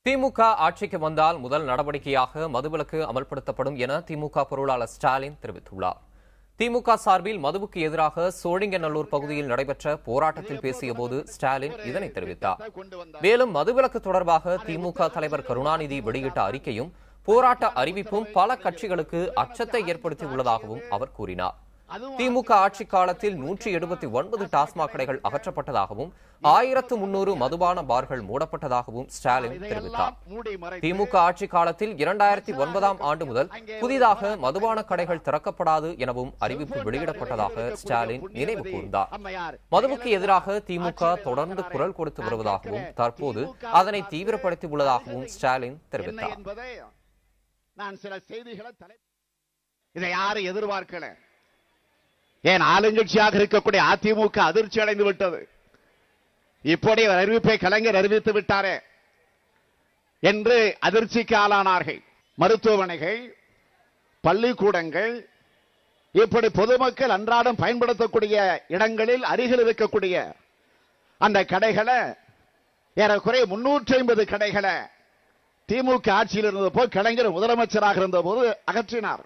திமுக ஆட்சிக்கு வந்தால் முதல் நடவடிக்கையாக மதுவிலக்கு அமல்படுத்தப்படும் என திமுக பொருளாளர் ஸ்டாலின் தெரிவித்துள்ளார். திமுக சார்பில் மதுவுக்கு எதிராக சோழிங்கநல்லூர் பகுதியில் நடைபெற்ற போராட்டத்தில் பேசியபோது ஸ்டாலின் இதனை தெரிவித்தார். மேலும் மதுவிலக்கு தொடர்பாக திமுக தலைவர் கருணாநிதி வெளியிட்ட அறிக்கையும் போராட்ட அறிவிப்பும் பல கட்சிகளுக்கு அச்சத்தை ஏற்படுத்தியுள்ளதாகவும் அவர் கூறினார். திமுக ஆட்சி காலத்தில் 179 டாஸ்மாக் கடைகள் அகற்றப்பட்டதாகவும் 1300 மதுபான பார்கள் மூடப்பட்டதாகவும் ஸ்டாலின் தெரிவித்தார். திமுக ஆட்சி காலத்தில் 2009ஆம் ஆண்டு முதல் புதிதாக மதுபான கடைகள் திறக்கப்படாது எனவும் அறிவிப்பு வெளியிடப்பட்டதாக ஸ்டாலின் நினைவு கூர்ந்தார். மதுவுக்கு எதிராக திமுக தொடர்ந்து குரல் கொடுத்து வருவதாகவும் தற்போது அதனை தீவிரப்படுத்தியுள்ளதாகவும் ஸ்டாலின் தெரிவித்தார். இதை யாரும் எதிர்பார்க்கல. ஏன் ஆளுங்கட்சியாக இருக்கக்கூடிய அதிமுக அதிர்ச்சி அடைந்து விட்டது. இப்படி அறிவிப்பை கலைஞர் அறிவித்து விட்டாரே என்று அதிர்ச்சிக்கு ஆளானார்கள். மருத்துவமனைகள், பள்ளிக்கூடங்கள், இப்படி பொதுமக்கள் அன்றாடம் பயன்படுத்தக்கூடிய இடங்களில் அருகில் இருக்கக்கூடிய அந்த கடைகளை ஏறக்குறைய 350 கடைகளை திமுக ஆட்சியில் இருந்த போது கலைஞர் முதலமைச்சராக இருந்த போது அகற்றினார்.